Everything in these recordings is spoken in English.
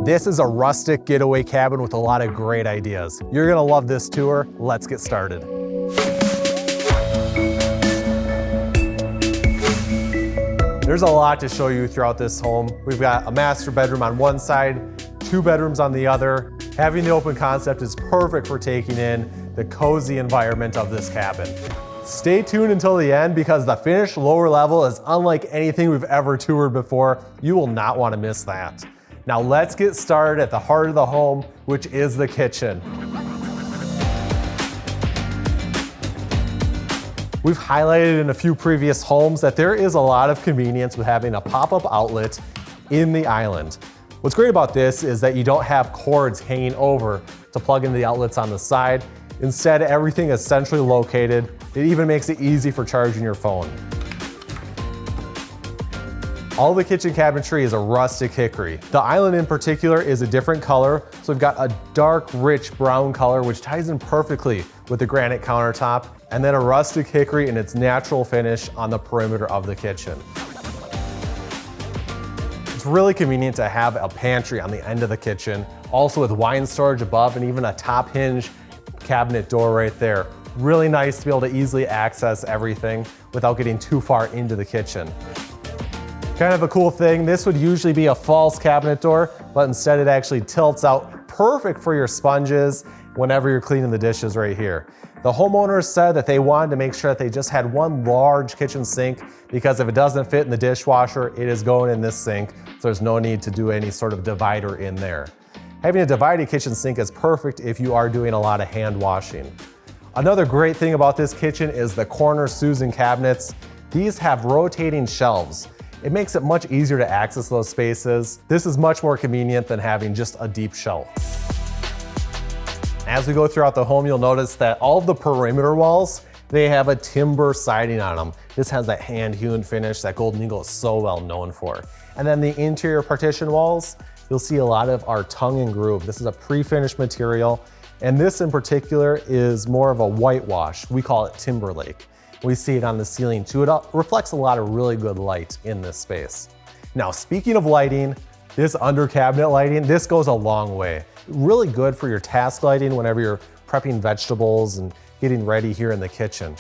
This is a rustic getaway cabin with a lot of great ideas. You're gonna love this tour. Let's get started. There's a lot to show you throughout this home. We've got a master bedroom on one side, 2 bedrooms on the other. Having the open concept is perfect for taking in the cozy environment of this cabin. Stay tuned until the end because the finished lower level is unlike anything we've ever toured before. You will not want to miss that. Now let's get started at the heart of the home, which is the kitchen. We've highlighted in a few previous homes that there is a lot of convenience with having a pop-up outlet in the island. What's great about this is that you don't have cords hanging over to plug into the outlets on the side. Instead, everything is centrally located. It even makes it easy for charging your phone. All the kitchen cabinetry is a rustic hickory. The island in particular is a different color, so we've got a dark, rich brown color, which ties in perfectly with the granite countertop, and then a rustic hickory in its natural finish on the perimeter of the kitchen. It's really convenient to have a pantry on the end of the kitchen, also with wine storage above and even a top hinge cabinet door right there. Really nice to be able to easily access everything without getting too far into the kitchen. Kind of a cool thing, this would usually be a false cabinet door, but instead it actually tilts out, perfect for your sponges whenever you're cleaning the dishes right here. The homeowners said that they wanted to make sure that they just had one large kitchen sink because if it doesn't fit in the dishwasher, it is going in this sink, so there's no need to do any sort of divider in there. Having a divided kitchen sink is perfect if you are doing a lot of hand washing. Another great thing about this kitchen is the corner Susan cabinets. These have rotating shelves. It makes it much easier to access those spaces. This is much more convenient than having just a deep shelf. As we go throughout the home, you'll notice that all of the perimeter walls, they have a timber siding on them. This has that hand-hewn finish that Golden Eagle is so well known for. And then the interior partition walls, you'll see a lot of our tongue and groove. This is a pre-finished material, and this in particular is more of a whitewash. We call it Timberlake. We see it on the ceiling too. It reflects a lot of really good light in this space. Now, speaking of lighting, this under cabinet lighting, this goes a long way. Really good for your task lighting whenever you're prepping vegetables and getting ready here in the kitchen.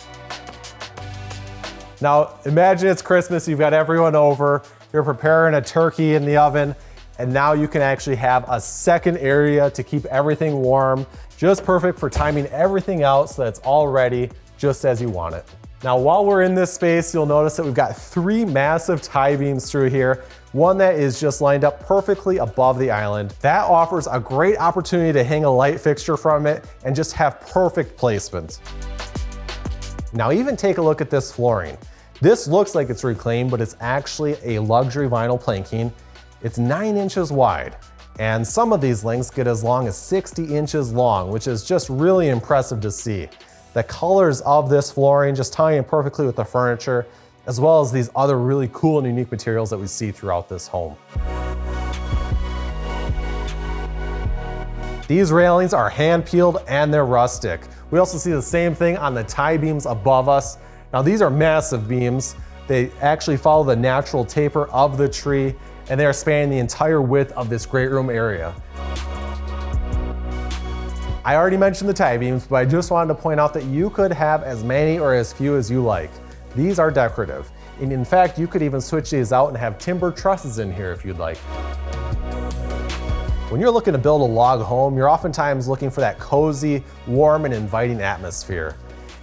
Now, imagine it's Christmas, you've got everyone over, you're preparing a turkey in the oven, and now you can actually have a second area to keep everything warm, just perfect for timing everything out so that it's all ready just as you want it. Now, while we're in this space, you'll notice that we've got 3 massive tie beams through here. One that is just lined up perfectly above the island. That offers a great opportunity to hang a light fixture from it and just have perfect placement. Now, even take a look at this flooring. This looks like it's reclaimed, but it's actually a luxury vinyl planking. It's 9 inches wide, and some of these lengths get as long as 60 inches long, which is just really impressive to see. The colors of this flooring just tie in perfectly with the furniture, as well as these other really cool and unique materials that we see throughout this home. These railings are hand peeled and they're rustic. We also see the same thing on the tie beams above us. Now these are massive beams. They actually follow the natural taper of the tree, and they are spanning the entire width of this great room area. I already mentioned the tie beams, but I just wanted to point out that you could have as many or as few as you like. These are decorative. And in fact, you could even switch these out and have timber trusses in here if you'd like. When you're looking to build a log home, you're oftentimes looking for that cozy, warm, and inviting atmosphere.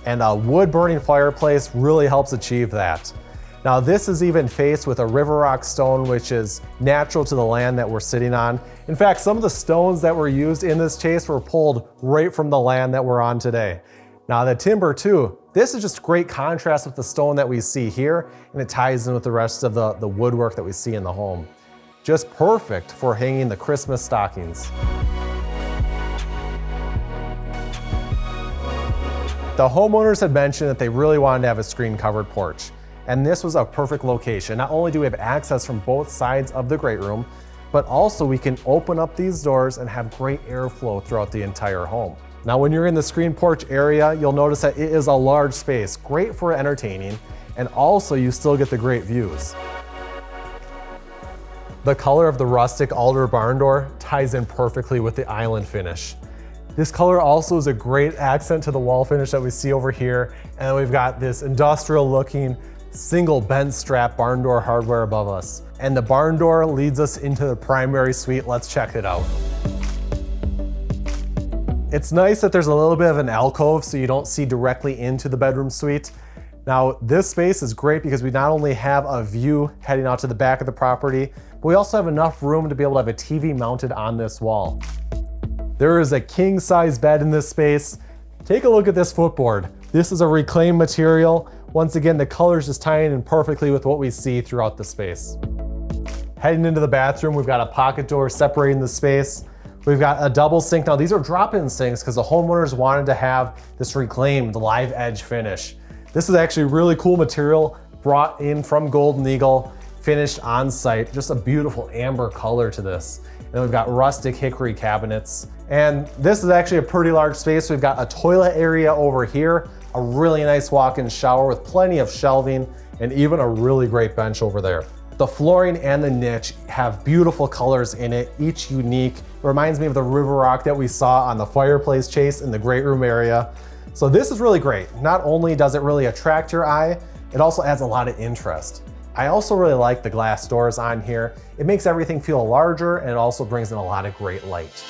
And a wood burning fireplace really helps achieve that. Now this is even faced with a river rock stone, which is natural to the land that we're sitting on. In fact, some of the stones that were used in this chase were pulled right from the land that we're on today. Now the timber too, this is just great contrast with the stone that we see here, and it ties in with the rest of the woodwork that we see in the home. Just perfect for hanging the Christmas stockings. The homeowners had mentioned that they really wanted to have a screen-covered porch. And this was a perfect location. Not only do we have access from both sides of the great room, but also we can open up these doors and have great airflow throughout the entire home. Now, when you're in the screen porch area, you'll notice that it is a large space, great for entertaining, and also you still get the great views. The color of the rustic alder barn door ties in perfectly with the island finish. This color also is a great accent to the wall finish that we see over here. And then we've got this industrial looking single bent strap barn door hardware above us. And the barn door leads us into the primary suite. Let's check it out. It's nice that there's a little bit of an alcove so you don't see directly into the bedroom suite. Now, this space is great because we not only have a view heading out to the back of the property, but we also have enough room to be able to have a TV mounted on this wall. There is a king size bed in this space. Take a look at this footboard. This is a reclaimed material. Once again, the colors just tying in perfectly with what we see throughout the space. Heading into the bathroom, we've got a pocket door separating the space. We've got a double sink. Now these are drop-in sinks because the homeowners wanted to have this reclaimed live edge finish. This is actually really cool material brought in from Golden Eagle, finished on site. Just a beautiful amber color to this. And then we've got rustic hickory cabinets. And this is actually a pretty large space. We've got a toilet area over here, a really nice walk-in shower with plenty of shelving, and even a really great bench over there. The flooring and the niche have beautiful colors in it, each unique. It reminds me of the river rock that we saw on the fireplace chase in the great room area. So this is really great. Not only does it really attract your eye, it also adds a lot of interest. I also really like the glass doors on here. It makes everything feel larger and it also brings in a lot of great light.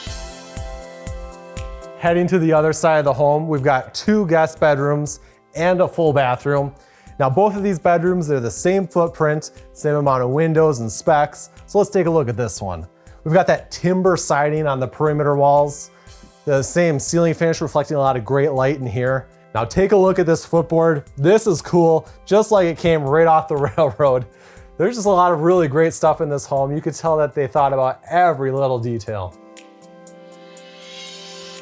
Heading to the other side of the home, we've got 2 guest bedrooms and a full bathroom. Now both of these bedrooms, they're the same footprint, same amount of windows and specs. So let's take a look at this one. We've got that timber siding on the perimeter walls, the same ceiling finish reflecting a lot of great light in here. Now take a look at this footboard. This is cool, just like it came right off the railroad. There's just a lot of really great stuff in this home. You could tell that they thought about every little detail.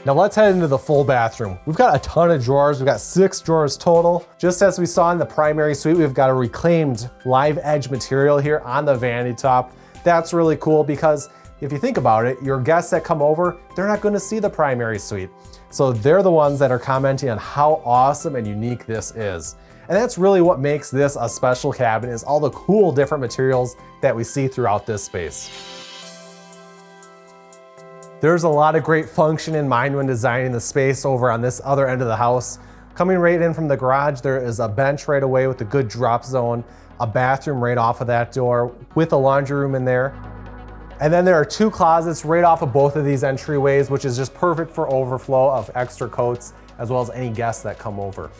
Now let's head into the full bathroom. We've got a ton of drawers. We've got 6 drawers total. Just as we saw in the primary suite, we've got a reclaimed live edge material here on the vanity top. That's really cool because if you think about it, your guests that come over, they're not gonna see the primary suite. So they're the ones that are commenting on how awesome and unique this is. And that's really what makes this a special cabin, is all the cool different materials that we see throughout this space. There's a lot of great function in mind when designing the space over on this other end of the house. Coming right in from the garage, there is a bench right away with a good drop zone, a bathroom right off of that door with a laundry room in there. And then there are 2 closets right off of both of these entryways, which is just perfect for overflow of extra coats, as well as any guests that come over.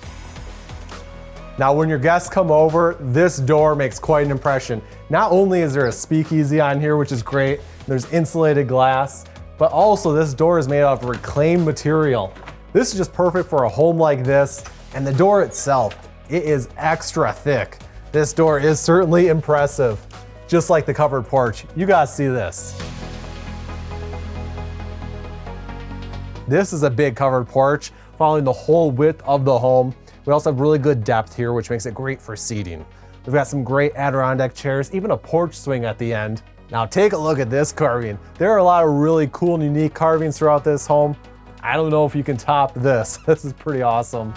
Now, when your guests come over, this door makes quite an impression. Not only is there a speakeasy on here, which is great, there's insulated glass, but also this door is made out of reclaimed material. This is just perfect for a home like this, and the door itself, it is extra thick. This door is certainly impressive. Just like the covered porch, you guys see this. This is a big covered porch, following the whole width of the home. We also have really good depth here, which makes it great for seating. We've got some great Adirondack chairs, even a porch swing at the end. Now take a look at this carving. There are a lot of really cool and unique carvings throughout this home. I don't know if you can top this. This is pretty awesome.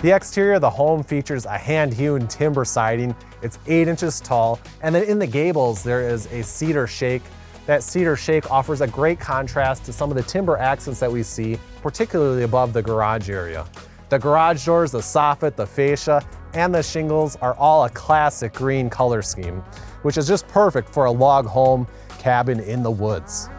The exterior of the home features a hand-hewn timber siding. It's 8 inches tall, and then in the gables there is a cedar shake. That cedar shake offers a great contrast to some of the timber accents that we see, particularly above the garage area. The garage doors, the soffit, the fascia, and the shingles are all a classic green color scheme, which is just perfect for a log home cabin in the woods.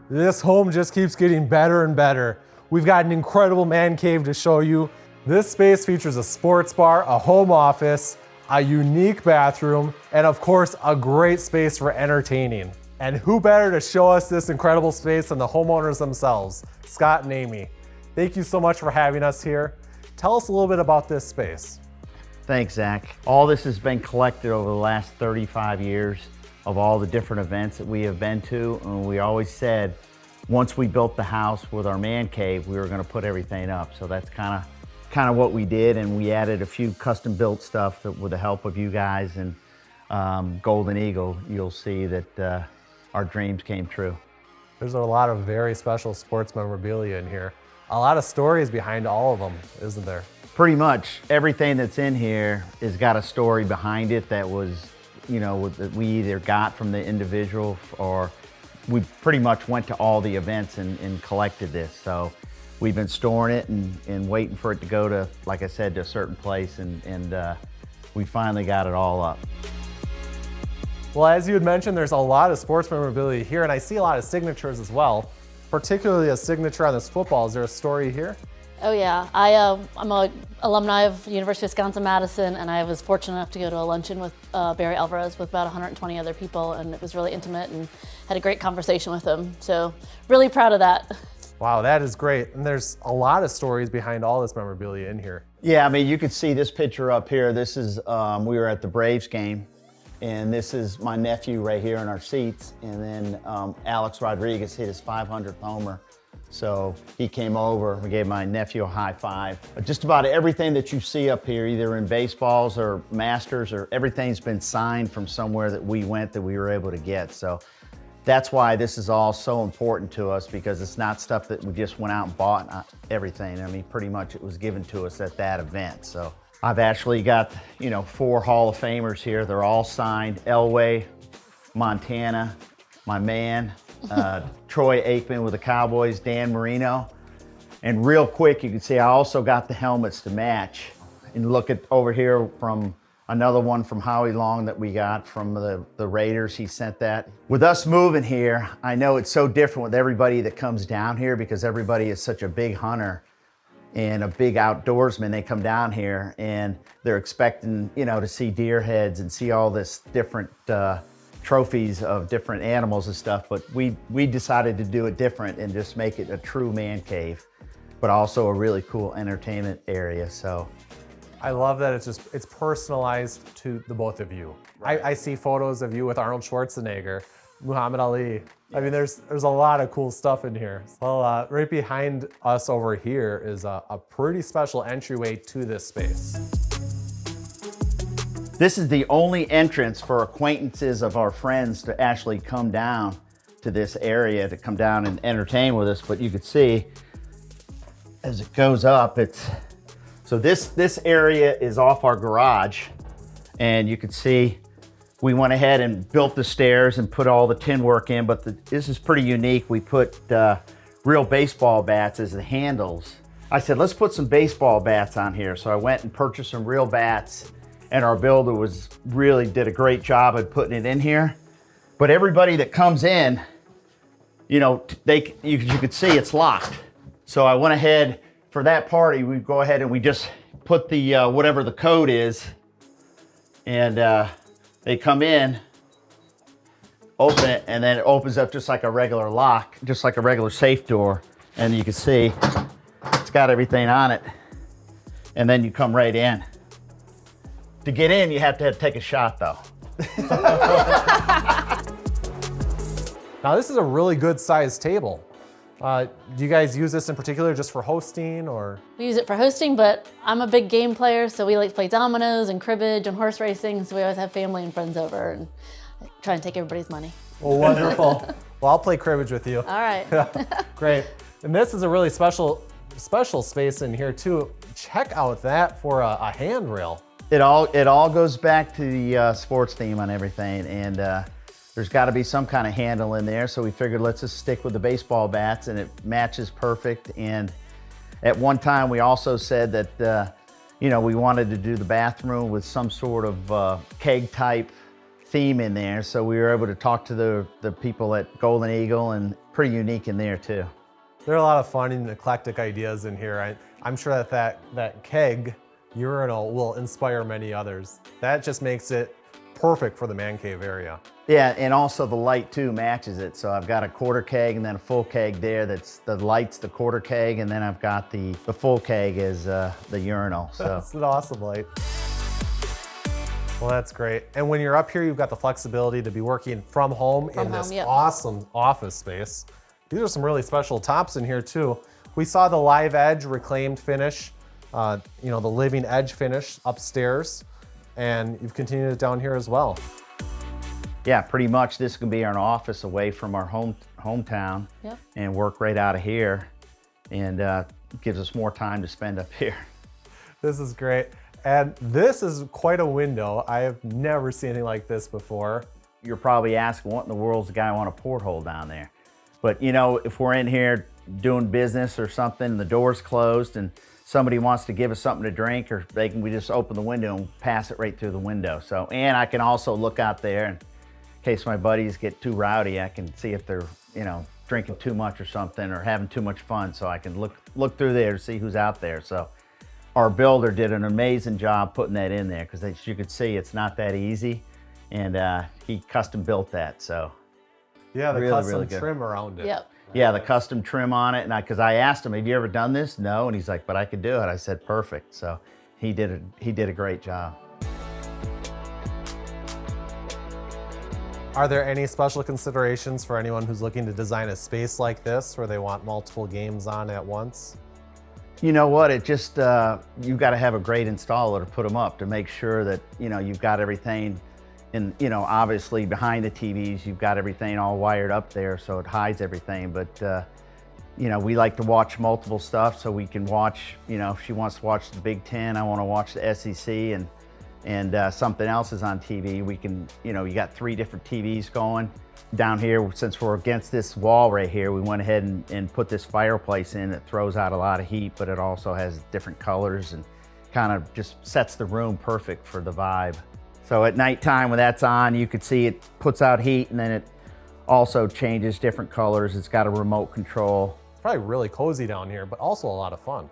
This home just keeps getting better and better. We've got an incredible man cave to show you. This space features a sports bar, a home office, a unique bathroom, and of course, a great space for entertaining. And who better to show us this incredible space than the homeowners themselves, Scott and Amy. Thank you so much for having us here. Tell us a little bit about this space. Thanks, Zach. All this has been collected over the last 35 years of all the different events that we have been to. And we always said, once we built the house with our man cave, we were gonna put everything up. So that's kind of what we did. And we added a few custom built stuff that with the help of you guys and Golden Eagle, you'll see that our dreams came true. There's a lot of very special sports memorabilia in here. A lot of stories behind all of them, isn't there? Pretty much everything that's in here has got a story behind it that was that we either got from the individual, or we pretty much went to all the events and collected this. So we've been storing it and waiting for it to go to, like I said, to a certain place, and we finally got it all up. Well, as you had mentioned, there's a lot of sports memorabilia here, and I see a lot of signatures as well, particularly a signature on this football. Is there a story here? Oh yeah, I'm an alumni of University of Wisconsin-Madison, and I was fortunate enough to go to a luncheon with Barry Alvarez with about 120 other people, and it was really intimate and had a great conversation with him. So really proud of that. Wow, that is great. And there's a lot of stories behind all this memorabilia in here. Yeah, I mean, you can see this picture up here. This is, we were at the Braves game, and this is my nephew right here in our seats. And then Alex Rodriguez hit his 500th homer. So he came over, we gave my nephew a high five. Just about everything that you see up here, either in baseballs or masters, or everything's been signed from somewhere that we went that we were able to get. So that's why this is all so important to us, because it's not stuff that we just went out and bought everything. I mean, pretty much it was given to us at that event. So I've actually got, 4 Hall of Famers here. They're all signed. Elway, Montana, my man, Troy Aikman with the Cowboys, Dan Marino. And real quick, you can see I also got the helmets to match. And look at over here from another one from Howie Long that we got from the Raiders. He sent that. With us moving here, I know it's so different with everybody that comes down here, because everybody is such a big hunter and a big outdoorsman. They come down here and they're expecting, to see deer heads and see all this different trophies of different animals and stuff. But we decided to do it different and just make it a true man cave, but also a really cool entertainment area. So I love that it's personalized to the both of you. Right. I see photos of you with Arnold Schwarzenegger, Muhammad Ali. I mean, there's a lot of cool stuff in here. Well, right behind us over here is a pretty special entryway to this space. This is the only entrance for acquaintances of our friends to actually come down to this area, to come down and entertain with us. But you can see as it goes up, so this area is off our garage, and you can see we went ahead and built the stairs and put all the tin work in, but this is pretty unique. We put real baseball bats as the handles. I said, let's put some baseball bats on here. So I went and purchased some real bats, and our builder really did a great job at putting it in here. But everybody that comes in, you could see it's locked. So I went ahead for that party, we go ahead and we just put the whatever the code is, and they come in, open it, and then it opens up just like a regular lock, just like a regular safe door. And you can see it's got everything on it. And then you come right in. To get in, you have to take a shot though. Now this is a really good sized table. Do you guys use this in particular just for hosting, or? We use it for hosting, but I'm a big game player, so we like to play dominoes and cribbage and horse racing, so we always have family and friends over and try and take everybody's money. Well, wonderful. Well, I'll play cribbage with you. All right. Great. And this is a really special space in here too. Check out that for a handrail. It all goes back to the sports theme on everything, and there's got to be some kind of handle in there. So we figured let's just stick with the baseball bats, and it matches perfect. And at one time we also said that we wanted to do the bathroom with some sort of keg type theme in there. So we were able to talk to the people at Golden Eagle, and pretty unique in there too. There are a lot of fun and eclectic ideas in here. I'm sure that keg urinal will inspire many others. That just makes it perfect for the man cave area. Yeah, and also the light too matches it. So I've got a quarter keg and then a full keg there. That's the light's the quarter keg, and then I've got the full keg as the urinal. So that's an awesome light. Well, that's great. And when you're up here, you've got the flexibility to be working from home in this awesome office space. These are some really special tops in here too. We saw the live edge reclaimed finish, the living edge finish upstairs, and you've continued it down here as well. Yeah, pretty much this can be our office away from our hometown, and work right out of here, and gives us more time to spend up here. This is great. And this is quite a window. I have never seen anything like this before. You're probably asking, what in the world's the guy want a porthole down there? But you know, if we're in here doing business or something, the door's closed and somebody wants to give us something to drink, or we just open the window and pass it right through the window. So, and I can also look out there in case my buddies get too rowdy, I can see if they're, you know, drinking too much or something or having too much fun. So I can look through there to see who's out there. So our builder did an amazing job putting that in there, because as you could see, it's not that easy. And he custom built that, so. Yeah, the really, custom really good. trim around it. Yep. Yeah, the custom trim on it, and because I asked him, have you ever done this? No, and he's like, but I could do it. I said, perfect. So he did a great job. Are there any special considerations for anyone who's looking to design a space like this where they want multiple games on at once? You know what, it just, you've got to have a great installer to put them up to make sure that, you know, you've got everything. And, you know, obviously behind the TVs, you've got everything all wired up there, so it hides everything. But, you know, we like to watch multiple stuff, so we can watch, you know, if she wants to watch the Big Ten, I want to watch the SEC, and something else is on TV. We can, you know, you got 3 different TVs going. Down here, since we're against this wall right here, we went ahead and put this fireplace in that throws out a lot of heat, but it also has different colors and kind of just sets the room perfect for the vibe. So at nighttime when that's on, you could see it puts out heat, and then it also changes different colors. It's got a remote control. It's probably really cozy down here, but also a lot of fun.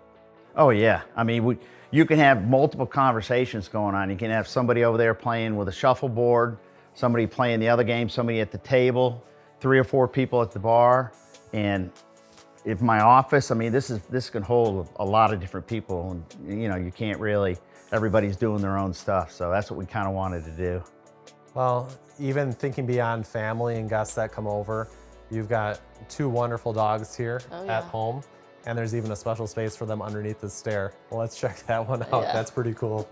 Oh yeah, I mean, you can have multiple conversations going on. You can have somebody over there playing with a shuffleboard, somebody playing the other game, somebody at the table, 3 or 4 people at the bar. And if my office, I mean, this can hold a lot of different people, and you know, you can't really, everybody's doing their own stuff. So that's what we kind of wanted to do. Well, even thinking beyond family and guests that come over, you've got 2 wonderful dogs here at home, and there's even a special space for them underneath the stair. Well, let's check that one out. Yeah. That's pretty cool.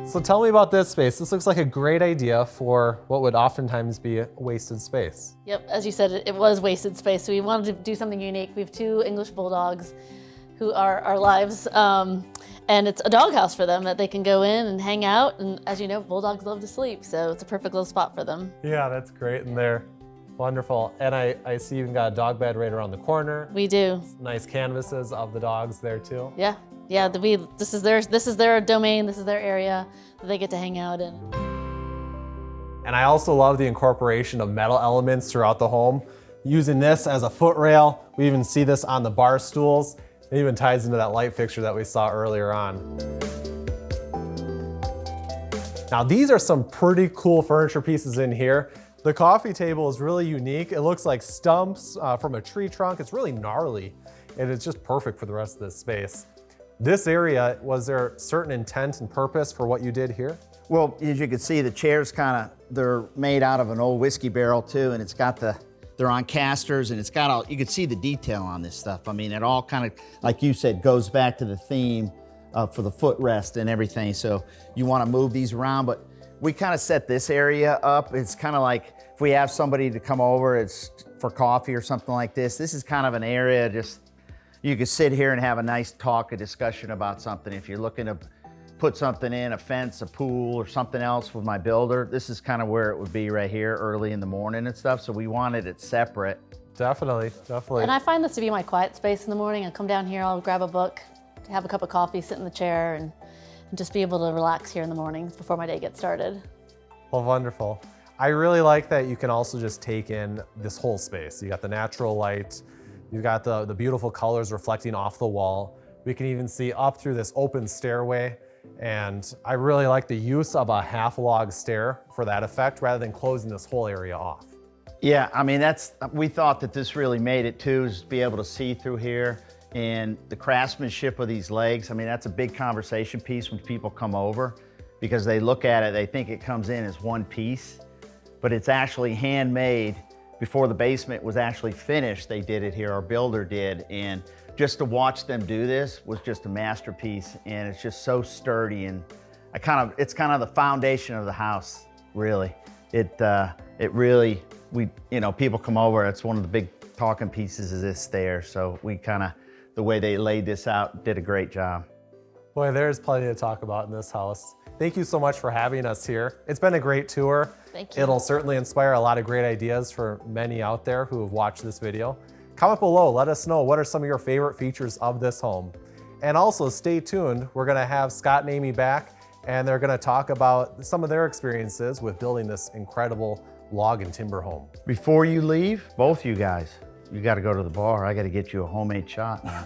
So tell me about this space. This looks like a great idea for what would oftentimes be a wasted space. Yep, as you said, it was wasted space, so we wanted to do something unique. We have 2 English bulldogs who are our lives, and it's a doghouse for them that they can go in and hang out. And as you know, bulldogs love to sleep, so it's a perfect little spot for them. Yeah, that's great in there. Wonderful. And I see you've got a dog bed right around the corner. We do. Nice canvases of the dogs there too. Yeah, yeah. This is their domain. This is their area that they get to hang out in. And I also love the incorporation of metal elements throughout the home. Using this as a footrail, we even see this on the bar stools. It even ties into that light fixture that we saw earlier on. Now these are some pretty cool furniture pieces in here. The coffee table is really unique. It looks like stumps from a tree trunk. It's really gnarly, and it's just perfect for the rest of this space. This area, was there certain intent and purpose for what you did here? Well, as you can see, the chairs they're made out of an old whiskey barrel too, and it's got they're on casters, and it's got all, you can see the detail on this stuff. I mean, it all kind of, like you said, goes back to the theme for the footrest and everything. So you want to move these around, but we kind of set this area up. It's kind of like if we have somebody to come over, it's for coffee or something like this. This is kind of an area just, you could sit here and have a nice talk, a discussion about something. If you're looking to put something in, a fence, a pool, or something else with my builder, this is kind of where it would be right here early in the morning and stuff. So we wanted it separate. Definitely, definitely. And I find this to be my quiet space in the morning. I come down here, I'll grab a book, have a cup of coffee, sit in the chair, and just be able to relax here in the mornings before my day gets started. Well, wonderful. I really like that you can also just take in this whole space. You got the natural light, you got the beautiful colors reflecting off the wall. We can even see up through this open stairway, and I really like the use of a half log stair for that effect rather than closing this whole area off. Yeah, I mean, we thought that this really made it too, is to be able to see through here. And the craftsmanship of these legs, I mean, that's a big conversation piece when people come over, because they look at it, they think it comes in as one piece, but it's actually handmade. Before the basement was actually finished, they did it here, our builder did. And just to watch them do this was just a masterpiece, and it's just so sturdy. And it's kind of the foundation of the house, really. It really, people come over, it's one of the big talking pieces is this stair. So we kind of, the way they laid this out, did a great job. Boy, there's plenty to talk about in this house. Thank you so much for having us here. It's been a great tour. Thank you. It'll certainly inspire a lot of great ideas for many out there who have watched this video. Comment below, let us know what are some of your favorite features of this home. And also stay tuned, we're gonna have Scott and Amy back, and they're gonna talk about some of their experiences with building this incredible log and timber home. Before you leave, both you guys, you gotta go to the bar. I gotta get you a homemade shot now.